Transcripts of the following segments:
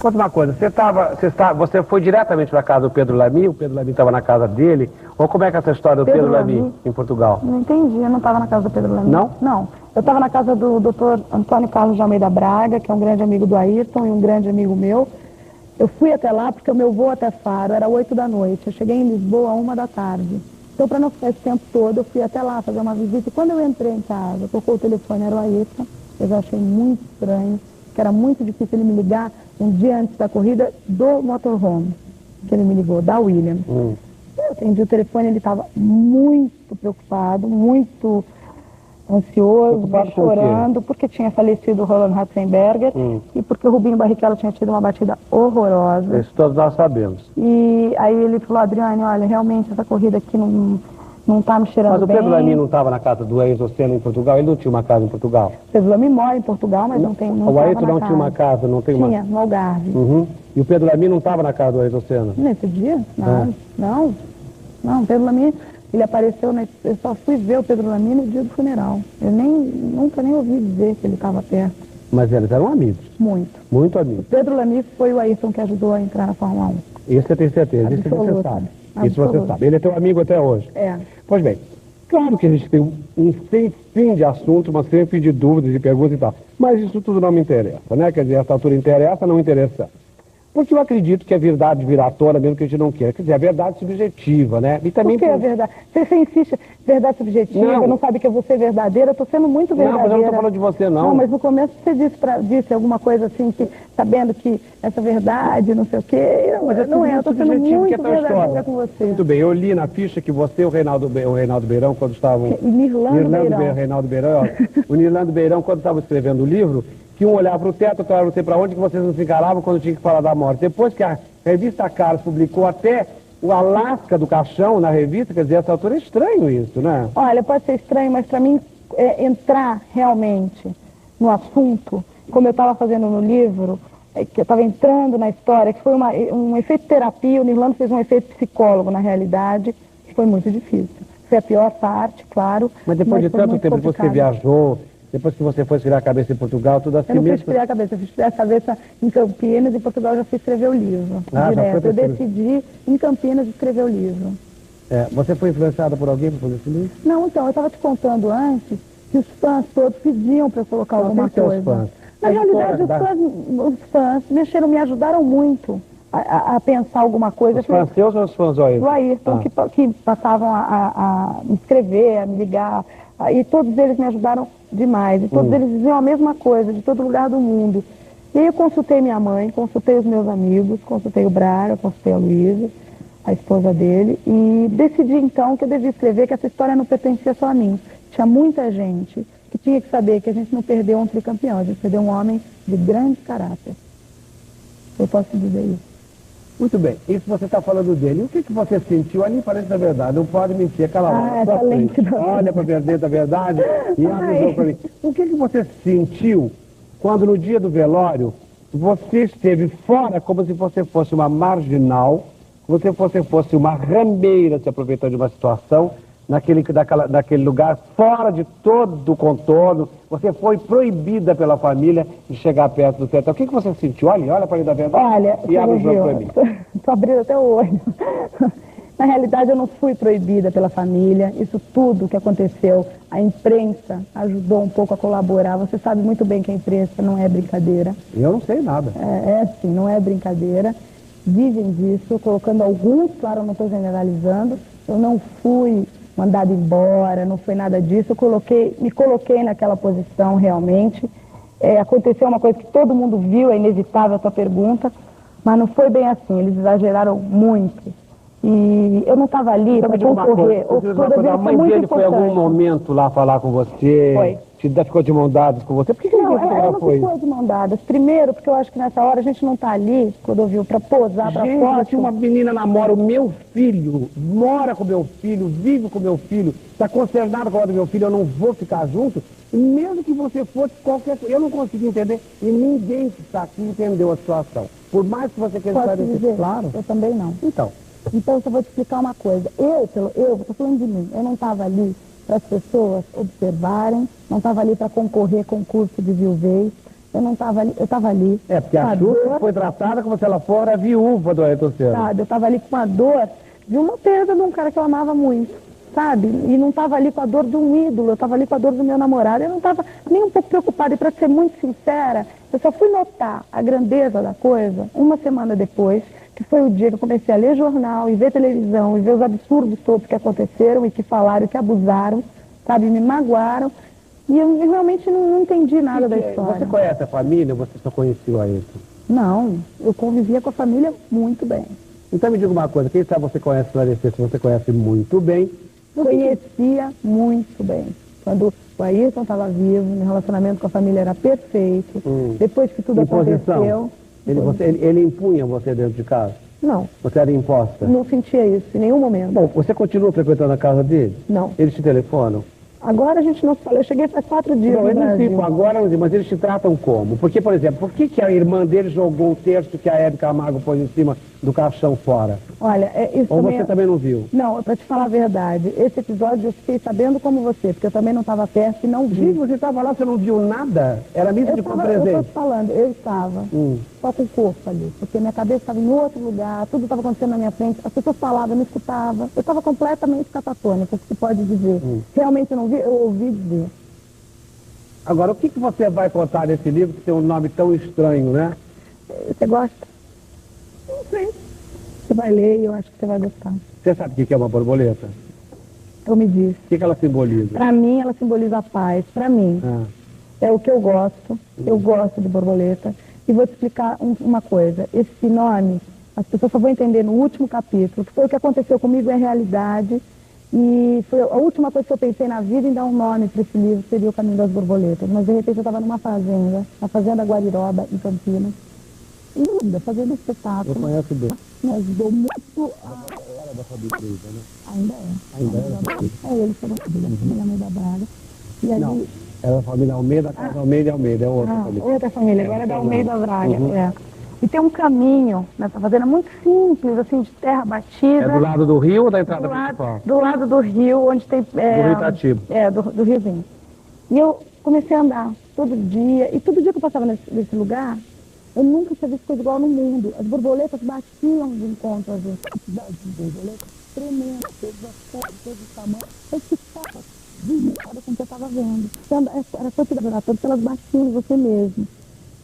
Conta uma coisa, você foi diretamente para a casa do Pedro Lamy, o Pedro Lamy estava na casa dele, ou como é que é essa história do Pedro Lamy em Portugal? Não entendi, eu não estava na casa do Pedro Lamy. Não? Não, eu estava na casa do Dr. Antônio Carlos de Almeida Braga, que é um grande amigo do Ayrton e um grande amigo meu. Eu fui até lá porque o meu voo até Faro era 8 da noite, eu cheguei em Lisboa 1 da tarde. Então, para não ficar esse tempo todo, eu fui até lá fazer uma visita, e quando eu entrei em casa, tocou o telefone, era o Ayrton, eu já achei muito estranho, que era muito difícil ele me ligar um dia antes da corrida do motorhome, que ele me ligou, da Williams. Eu atendi o telefone, ele estava muito preocupado, muito ansioso, chorando, porque tinha falecido o Roland Ratzenberger e porque o Rubinho Barrichello tinha tido uma batida horrorosa. Isso todos nós sabemos. E aí ele falou, Adriane, olha, realmente essa corrida aqui não está me cheirando bem. Mas o Pedro Lamy não estava na casa do Ayrton Senna em Portugal? Ele não tinha uma casa em Portugal? O Pedro Lamy mora em Portugal, mas não tem. O Ayrton não tinha uma casa, não tem uma? Tinha, no Algarve. E o Pedro Lamy não estava na casa do Ayrton Senna? Nesse dia? Não, o Pedro Lamy, ele apareceu, eu só fui ver o Pedro Lamy no dia do funeral. Eu nunca nem ouvi dizer que ele estava perto. Mas eles eram amigos? Muito. Muito amigos. O Pedro Lamy foi o Ayrton que ajudou a entrar na Fórmula 1. Isso você tem certeza, isso você sabe. Isso você sabe. Ele é teu amigo até hoje. É. Pois bem, claro que a gente tem um sem fim de assuntos, mas sem fim de dúvidas e perguntas e tal. Mas isso tudo não me interessa, né? Quer dizer, essa altura interessa, não interessa. Porque eu acredito que a verdade virá à tona mesmo que a gente não queira. Quer dizer, a verdade subjetiva, né? E também por que a verdade? Você insiste, verdade subjetiva, não sabe que eu vou ser verdadeira, eu estou sendo muito verdadeira. Não, mas eu não estou falando de você, não. Não, mas no começo você disse alguma coisa assim, que sabendo que essa verdade, não sei o quê. Não, mas não é, eu estou sendo muito verdadeira com você. Muito bem, eu li na ficha que você e o Reinaldo Beirão, quando estavam... Reinaldo Beirão, o Nirlando Beirão, quando estavam escrevendo o livro, que um olhava para o teto, outro olhava não sei para onde, que vocês não se encaravam quando tinha que falar da morte. Depois que a revista Caras publicou até o Alasca do caixão na revista, quer dizer, essa altura é estranho isso, né? Olha, pode ser estranho, mas para mim entrar realmente no assunto, como eu estava fazendo no livro, que eu estava entrando na história, que foi um efeito terapia, o Nirlando fez um efeito psicólogo na realidade, foi muito difícil. Foi a pior parte, claro. Mas depois de tanto tempo que você viajou, depois que você foi esfriar a cabeça em Portugal, tudo assim mesmo... Eu não fui esfriar a cabeça, eu fui esfriar a cabeça em Campinas, em Portugal eu já fui escrever o livro, direto. Eu decidi em Campinas escrever o livro. Você foi influenciada por alguém para fazer esse livro? Não, então, eu estava te contando antes que os fãs todos pediam para eu colocar alguma coisa. Os fãs? Na realidade, os fãs me ajudaram muito a pensar alguma coisa. Os fãs seus ou os fãs do Ayrton? Do Ayrton, que passavam a me escrever, a me ligar. E todos eles me ajudaram demais. E todos eles diziam a mesma coisa, de todo lugar do mundo. E aí eu consultei minha mãe, consultei os meus amigos, consultei o Braga, consultei a Luísa, a esposa dele, e decidi então que eu devia escrever, que essa história não pertencia só a mim. Tinha muita gente que tinha que saber que a gente não perdeu um tricampeão, a gente perdeu um homem de grande caráter. Eu posso dizer isso. Muito bem, isso você está falando dele. O que você sentiu? Ali parece da verdade, não pode mentir, aquela hora. Olha para dentro da verdade e avisou para mim. O que você sentiu quando no dia do velório você esteve fora como se você fosse uma marginal, como se você fosse uma rameira se aproveitando de uma situação, naquele lugar fora de todo o contorno, você foi proibida pela família de chegar perto do teto. O que você sentiu? Olha para ele da verdade. Olha, e abre o jogo para mim. Estou abrindo até o olho. Na realidade, eu não fui proibida pela família. Isso tudo que aconteceu, a imprensa ajudou um pouco a colaborar. Você sabe muito bem que a imprensa não é brincadeira. Eu não sei nada. Sim, não é brincadeira. Vivem disso, colocando alguns, claro, eu não estou generalizando. Eu não fui mandado embora, não foi nada disso. Me coloquei naquela posição realmente. Aconteceu uma coisa que todo mundo viu, é inevitável a tua pergunta, mas não foi bem assim, eles exageraram muito. E eu não estava ali para concorrer. A mãe dele foi em algum momento lá falar com você? Foi. Ficou de mão dadas com você? Por que não, ela não ficou de mão dadas. Primeiro, porque eu acho que nessa hora a gente não está ali, quando eu vi, para posar, para foto. Se uma menina namora o meu filho, mora com o meu filho, vive com o meu filho, está concernada com a do meu filho, eu não vou ficar junto, e mesmo que você fosse qualquer coisa, eu não consegui entender, e ninguém que está aqui entendeu a situação. Por mais que você queira esclarecer, claro. Eu também não. Então, eu só vou te explicar uma coisa. Eu estou falando de mim, eu não estava ali para as pessoas observarem, não estava ali para concorrer com concurso de viuvez, Eu não estava ali, eu estava ali. É, porque a Xuxa foi tratada como se ela fora viúva do Ayrton Senna. Sabe, eu estava ali com uma dor de uma perda de um cara que eu amava muito, sabe? E não estava ali com a dor de um ídolo, eu estava ali com a dor do meu namorado. Eu não estava nem um pouco preocupada. E para ser muito sincera, eu só fui notar a grandeza da coisa uma semana depois, que foi o dia que eu comecei a ler jornal e ver televisão e ver os absurdos todos que aconteceram e que falaram, que abusaram, sabe? Me magoaram. E eu realmente não entendi nada da história. Você conhece a família ou você só conhecia o Ayrton? Não, eu convivia com a família muito bem. Então me diga uma coisa, quem sabe você conhece esclarecer, se você conhece muito bem. Conhecia muito bem. Quando o Ayrton estava vivo, meu relacionamento com a família era perfeito. Depois que tudo aconteceu... Ele impunha você dentro de casa? Não. Você era imposta? Não sentia isso, em nenhum momento. Bom, você continua frequentando a casa dele? Não. Eles te telefonam? Agora a gente não se fala, eu cheguei faz 4 dias Não, no eu não Brasil. fico agora, mas eles te tratam como? Porque, por exemplo, por que a irmã dele jogou o terço que a Hebe Camargo pôs em cima do caixão fora? Olha, isso ou você também não viu? Não, para te falar a verdade, esse episódio eu fiquei sabendo como você, porque eu também não estava perto e não vi. Você estava lá, você não viu nada? Era missa de presente? Eu estou te falando, eu estava só com o corpo ali, porque minha cabeça estava em outro lugar, tudo estava acontecendo na minha frente, as pessoas falavam, eu não escutava, eu estava completamente catatônica, se pode dizer. Realmente eu não vi, eu ouvi dizer. Agora, o que você vai contar nesse livro que tem um nome tão estranho, né? Você gosta? Não sei. Você vai ler e eu acho que você vai gostar. Você sabe o que é uma borboleta? Eu me disse. O que ela simboliza? Para mim, ela simboliza a paz. Para mim. É o que eu gosto. Eu gosto de borboleta. E vou te explicar uma coisa. Esse nome, as pessoas só vão entender no último capítulo, que foi o que aconteceu comigo, é realidade. E foi a última coisa que eu pensei na vida em dar um nome para esse livro, seria O Caminho das Borboletas. Mas de repente eu estava numa fazenda, na Fazenda Guariroba, em Campinas. Linda, fazendo espetáculo. Eu conheço bem. Me ajudou muito. Era da família Brisa, né? Ainda é. Ainda é? É ele, foi da família Almeida Braga. E ali... Não, era a família Almeida, casa Almeida e Almeida, é outra família. Outra família, agora é da Almeida Braga. É. E tem um caminho nessa fazenda muito simples, assim, de terra batida. É do lado do rio ou da entrada principal? Do lado do rio, onde tem... do Rio Itatiba. Do riozinho. E eu comecei a andar todo dia, e todo dia que eu passava nesse lugar, eu nunca tinha visto coisa igual no mundo. As borboletas batiam de encontro às vezes. Quantidade de borboletas tremendas, todos os tamanhos. Eu ficava desesperada com o que eu estava vendo. Era quantidade, todas elas batiam em você mesmo.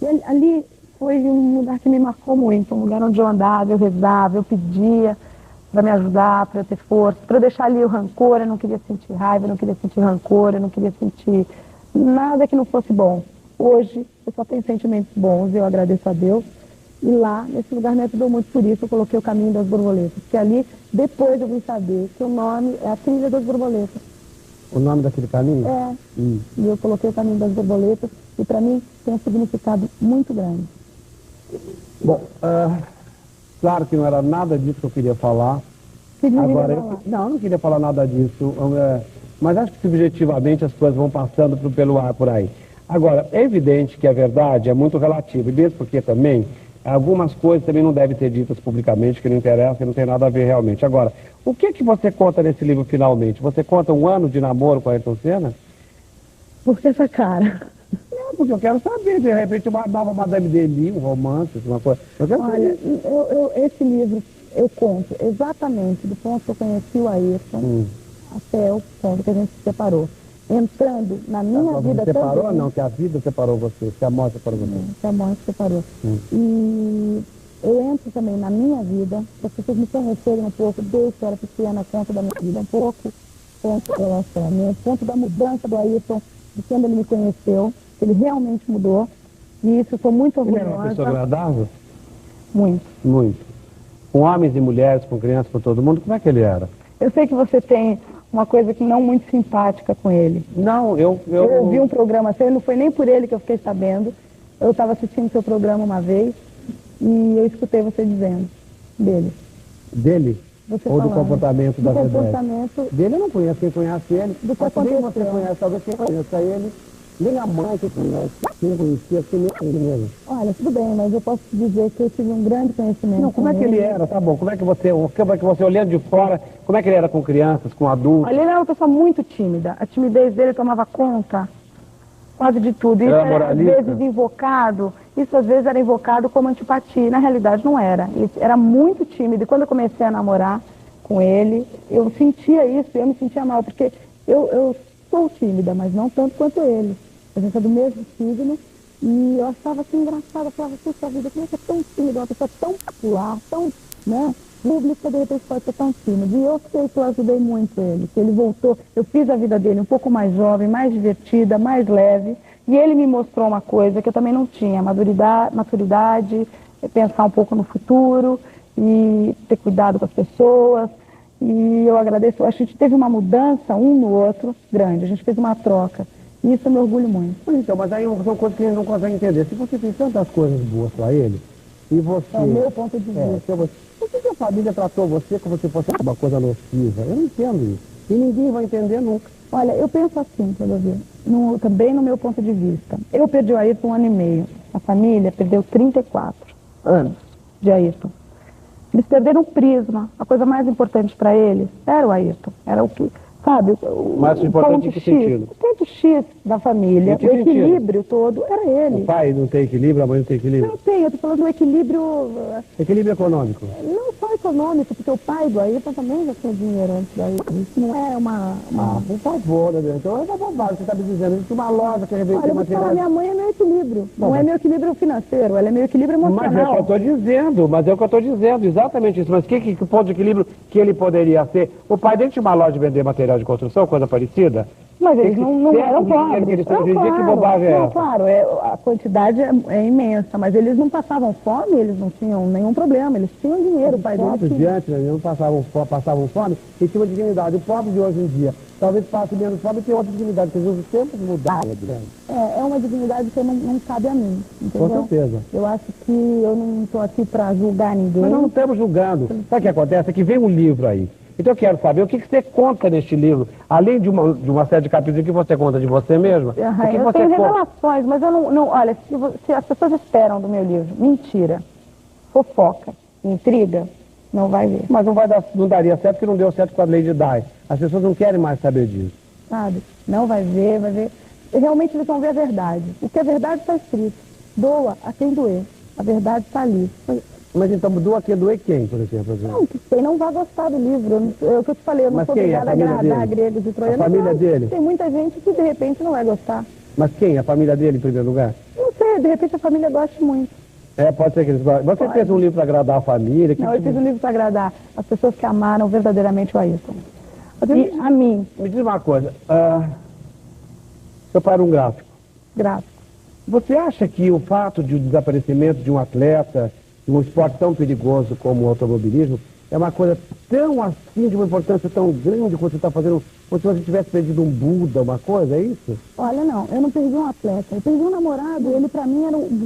E ali foi um lugar que me marcou muito, um lugar onde eu andava, eu rezava, eu pedia para me ajudar, para eu ter força, para eu deixar ali o rancor. Eu não queria sentir raiva, eu não queria sentir rancor, eu não queria sentir nada que não fosse bom. Hoje, eu só tenho sentimentos bons, eu agradeço a Deus. E lá, nesse lugar, me ajudou muito, por isso eu coloquei O Caminho das Borboletas. Porque ali, depois eu vim saber que o nome é A Trilha das Borboletas. O nome daquele caminho? É. E eu coloquei O Caminho das Borboletas, e para mim tem um significado muito grande. Bom, claro que não era nada disso que eu queria falar. Agora, eu não queria falar nada disso, mas acho que subjetivamente as coisas vão passando pelo ar por aí. Agora, é evidente que a verdade é muito relativa, e mesmo porque também algumas coisas também não devem ser ditas publicamente, que não interessam, que não tem nada a ver realmente. Agora, o que você conta nesse livro finalmente? Você conta um ano de namoro com a Ayrton Senna? Por que essa cara? Não, porque eu quero saber, de repente eu dava Madame Delis, um romance, uma coisa. Olha, esse livro eu conto exatamente do ponto que eu conheci o Ayrton até o ponto que a gente se separou. Entrando na minha vida também. Você separou também. Não, que a vida separou você, que a morte separou você. Que a morte separou. E eu entro também na minha vida, para as pessoas me conhecerem um pouco, desde que eu era pequena, conta da minha vida, um pouco, ponto da mudança do Ayrton, de quando ele me conheceu, ele realmente mudou, e isso eu sou muito orgulhosa. Ele era uma pessoa agradável? Muito. Muito. Com homens e mulheres, com crianças, com todo mundo, como é que ele era? Eu sei que você tem uma coisa que não muito simpática com ele. Não, eu ouvi um programa seu, não foi nem por ele que eu fiquei sabendo. Eu estava assistindo seu programa uma vez e eu escutei você dizendo dele. Dele? Você ou falando. Do comportamento da Zezé? Comportamento... Dele eu não conheço, quem conhece ele. Do que aconteceu. Você conhece, talvez quem conheça ele. Nem a mãe que conhece, quem conhecia, assim mesmo. Olha, tudo bem, mas eu posso te dizer que eu tive um grande conhecimento. Não, como é que ele era? Tá bom, como é que você olhando de fora, como é que ele era com crianças, com adultos? Olha, ele era uma pessoa muito tímida. A timidez dele tomava conta quase de tudo. Isso às vezes invocado, isso às vezes era invocado como antipatia, na realidade não era. Ele era muito tímido, e quando eu comecei a namorar com ele, eu sentia isso, eu me sentia mal, porque eu sou tímida, mas não tanto quanto ele. A gente é do mesmo signo, e eu achava assim engraçada, eu falava, puxa vida, como é que é tão tímida, uma pessoa tão popular, tão, né, pública, de repente pode ser tão tímida. E eu sei que eu ajudei muito ele, que ele voltou, eu fiz a vida dele um pouco mais jovem, mais divertida, mais leve, e ele me mostrou uma coisa que eu também não tinha, maturidade, pensar um pouco no futuro, e ter cuidado com as pessoas, e eu agradeço, a gente teve uma mudança um no outro grande, a gente fez uma troca. E isso eu me orgulho muito. Então, mas aí são coisas que a gente não consegue entender. Se você tem tantas coisas boas para ele, e você... É o meu ponto de vista. Por que a família tratou você como se fosse uma coisa nociva? Eu não entendo isso. E ninguém vai entender nunca. Olha, eu penso assim, também no meu ponto de vista. Eu perdi o Ayrton 1 ano e meio. A família perdeu 34 anos de Ayrton. Eles perderam o prisma. A coisa mais importante para eles era o Ayrton. Era o que... Sabe, mais importante em que sentido? O ponto X da família, o equilíbrio todo, era ele. O pai não tem equilíbrio, a mãe não tem equilíbrio? Não tem, eu estou falando do equilíbrio... Equilíbrio econômico? Não só econômico, porque o pai do Ayrton também já tinha dinheiro antes do Ayrton. Isso não é uma... por favor, né? Então é uma bobagem, você está me dizendo. Isso é uma loja que revende material. Olha, minha mãe é meu equilíbrio. Não é meu equilíbrio financeiro, ela é meu equilíbrio emocional. Mas é o que eu estou dizendo, exatamente isso. Mas que ponto de equilíbrio que ele poderia ser? O pai dele tinha uma loja de vender material de construção, coisa parecida? Mas eles não eram pobres. Que bobagem é essa? Claro, a quantidade é imensa, mas eles não passavam fome, eles não tinham nenhum problema, eles tinham dinheiro, o pai deles diante, né? Não passavam fome e tinham uma dignidade. O pobre de hoje em dia, talvez passe menos fome e tem outra dignidade, porque os tempos mudaram. É uma dignidade que não cabe a mim, entendeu? Com certeza. Eu acho que eu não estou aqui para julgar ninguém. Mas não estamos julgando. Sabe o que acontece? É que vem um livro aí. Então eu quero saber o que você conta neste livro, além de uma série de capítulos que você conta de você mesma. Eu tenho revelações, mas eu não olha, se as pessoas esperam do meu livro mentira, fofoca, intriga, não vai ver. Mas não daria certo porque não deu certo com a Lady Di. As pessoas não querem mais saber disso. Sabe? Não vai ver. Realmente eles vão ver a verdade. O que é verdade está escrito. Doa a quem doer. A verdade está ali. Mas então, doer quem, por exemplo? Não, quem não vai gostar do livro. É o que eu te falei, eu não sou obrigada a agradar gregos e troianos. A família dele? Tem muita gente que de repente não vai gostar. Mas quem? A família dele, em primeiro lugar? Não sei, de repente a família gosta muito. Pode ser que eles gostem. Você fez um livro para agradar a família? Não, eu fiz um livro para agradar as pessoas que amaram verdadeiramente o Ayrton. E a mim. Me diz uma coisa. Seu pai era um gráfico. Gráfico. Você acha que o fato de o desaparecimento de um atleta, de um esporte tão perigoso como o automobilismo, é uma coisa tão assim, de uma importância tão grande que você está fazendo, como se você tivesse perdido um Buda, uma coisa, é isso? Olha, não, eu não perdi um atleta, eu perdi um namorado, ele pra mim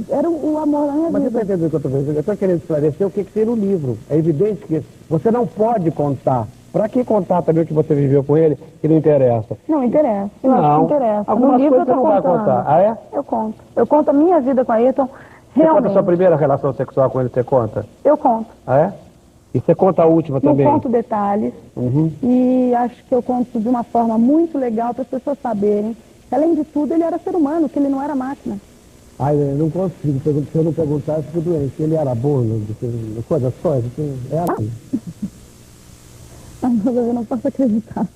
era o amor da minha vida. Mas você está entendendo o que eu estou fazendo? Eu estou querendo esclarecer o que tem no livro. É evidente que você não pode contar. Para que contar também o que você viveu com ele, que não interessa? Não interessa, eu acho que interessa. Algumas coisas você não vai contar. Ah, é? Eu conto. Eu conto a minha vida com a Ayrton, realmente. Você conta a sua primeira relação sexual com ele, você conta? Eu conto. Ah, é? E você conta a última também? Eu conto detalhes. E acho que eu conto de uma forma muito legal para as pessoas saberem que, além de tudo, ele era ser humano, que ele não era máquina. Ai, eu não consigo. Se eu não perguntar, eu fico doente. Ele era bom, coisas. É assim. Mas eu não posso acreditar.